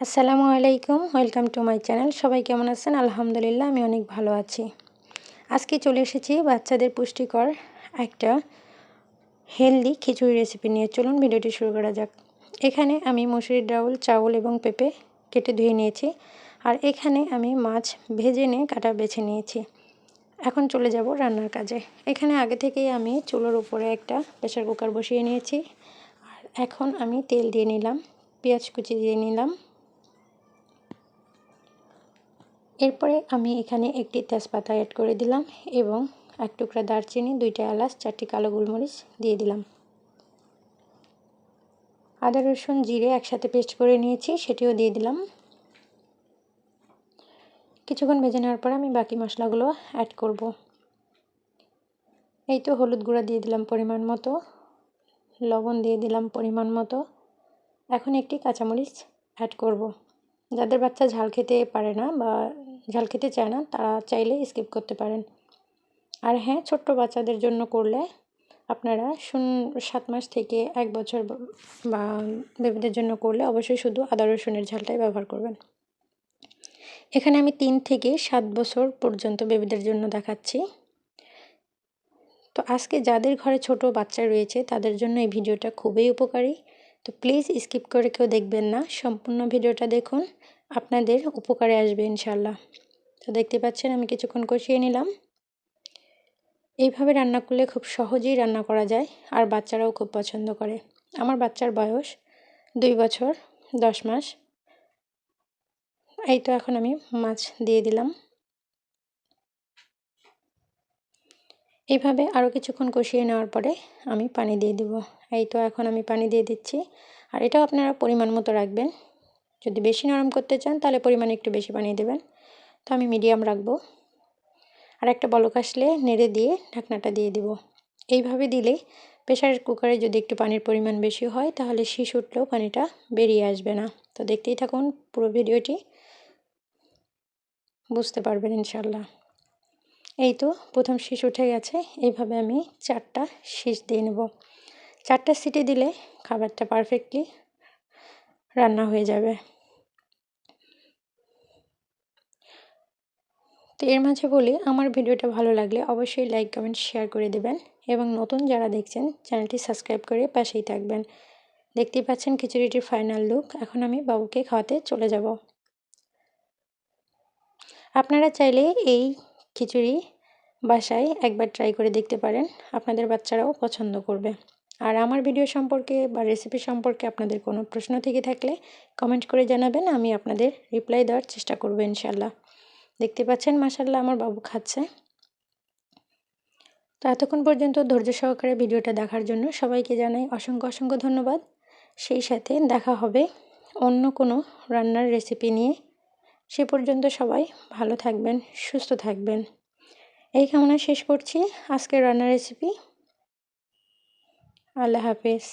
আসসালামু আলাইকুম, welcome to my channel. সবাই কেমন আছেন? আলহামদুলিল্লাহ, আমি অনেক ভালো আছি। আজকে চলে এসেছি বাচ্চাদের পুষ্টিকর একটা হেলদি খিচুড়ি রেসিপি নিয়ে। চলুন ভিডিওটি শুরু করা যাক। এখানে আমি মসুরির ডাউল, চাউল এবং পেঁপে কেটে ধুয়ে নিয়েছি। আর এখানে আমি মাছ ভেজে নিয়ে কাটা বেছে নিয়েছি। এখন চলে যাব রান্নার কাজে। এখানে আগে থেকেই আমি চুলোর উপরে একটা প্রেসার কুকার বসিয়ে নিয়েছি। আর এখন আমি তেল দিয়ে নিলাম, পেঁয়াজ কুচি দিয়ে নিলাম। এরপরে আমি এখানে একটি তেজপাতা অ্যাড করে দিলাম এবং এক টুকরা দারচিনি, 2টা এলাচ, 4টি কালো গোলমরিচ দিয়ে দিলাম। আদা রসুন জিরে একসাথে পেস্ট করে নিয়েছি, সেটিও দিয়ে দিলাম। কিছুক্ষণ ভেজে নেওয়ার পর আমি বাকি মশলাগুলো অ্যাড করব। এই তো হলুদ গুঁড়া দিয়ে দিলাম পরিমাণ মতো, লবণ দিয়ে দিলাম পরিমাণ মতো। এখন একটি কাঁচামরিচ অ্যাড করব। যাদের বাচ্চা ঝাল খেতে পারে না বা ঝাল খেতে চায় না, তারা চাইলে স্কিপ করতে পারেন। আর হ্যাঁ, ছোট্ট বাচ্চাদের জন্য করলে আপনারা 7 মাস থেকে 1 বছর বা বেবিদের জন্য করলে অবশ্যই শুধু আদা রসুনের ঝালটাই ব্যবহার করবেন। এখানে আমি 3 থেকে 7 বছর পর্যন্ত বেবিদের জন্য দেখাচ্ছি। তো আজকে যাদের ঘরে ছোট বাচ্চা রয়েছে তাদের জন্য এই ভিডিওটা খুবই উপকারী। তো প্লিজ স্কিপ করে কেউ দেখবেন না, সম্পূর্ণ ভিডিওটা দেখুন, আপনাদের উপকারে আসবে ইনশাল্লাহ। তো দেখতে পাচ্ছেন আমি কিছুক্ষণ কষিয়ে নিলাম। এইভাবে রান্না করলে খুব সহজেই রান্না করা যায়, আর বাচ্চারাও খুব পছন্দ করে। আমার বাচ্চার বয়স 2 বছর 10 মাস। এই তো এখন আমি মাছ দিয়ে দিলাম। এইভাবে আরও কিছুক্ষণ কষিয়ে নেওয়ার পরে আমি পানি দিয়ে দেব। এই তো এখন আমি পানি দিয়ে দিচ্ছি। আর এটাও আপনারা পরিমাণ মতো রাখবেন। যদি বেশি নরম করতে চান তাহলে পরিমাণে একটু বেশি পানি দেবেন। তো আমি মিডিয়াম রাখবো। আর একটা বলক আসলে নেড়ে দিয়ে ঢাকনাটা দিয়ে দেব। এইভাবে দিলে প্রেসার কুকারে যদি একটু পানির পরিমাণ বেশি হয় তাহলে শীষ উঠলেও পানিটা বেরিয়ে আসবে না। তো দেখতেই থাকুন পুরো ভিডিওটি, বুঝতে পারবেন ইনশাল্লাহ। এই তো প্রথম শীষ উঠে গেছে। এইভাবে আমি 4টা শীষ দিয়ে নেব। 4টা সিটি দিলে খাবারটা পারফেক্টলি রান্না হয়ে যাবে। তো এর মাঝে বলি, আমার ভিডিওটা ভালো লাগলে অবশ্যই লাইক কমেন্ট শেয়ার করে দেবেন এবং নতুন যারা দেখছেন চ্যানেলটি সাবস্ক্রাইব করে পাশেই থাকবেন। দেখতেই পাচ্ছেন খিচুড়িটির ফাইনাল লুক। এখন আমি বাবুকে খাওয়াতে চলে যাব। আপনারা চাইলে এই খিচুড়ি বাসায় একবার ট্রাই করে দেখতে পারেন, আপনাদের বাচ্চারাও পছন্দ করবে। আর আমার ভিডিও সম্পর্কে বা রেসিপি সম্পর্কে আপনাদের কোনো প্রশ্ন থেকে থাকলে কমেন্ট করে জানাবেন, আমি আপনাদের রিপ্লাই দেওয়ার চেষ্টা করব ইনশাল্লাহ। দেখতে পাচ্ছেন মাশাআল্লাহ আমার বাবু খাচ্ছে। তো এতক্ষণ পর্যন্ত ধৈর্য সহকারে ভিডিওটা দেখার জন্য সবাইকে জানাই অসংখ্য অসংখ্য ধন্যবাদ। সেই সাথে দেখা হবে অন্য কোনো রান্নার রেসিপি নিয়ে। সে পর্যন্ত সবাই ভালো থাকবেন, সুস্থ থাকবেন, এই কামনা শেষ করছি আজকের রান্নার রেসিপি। আল্লাহ হাফেজ।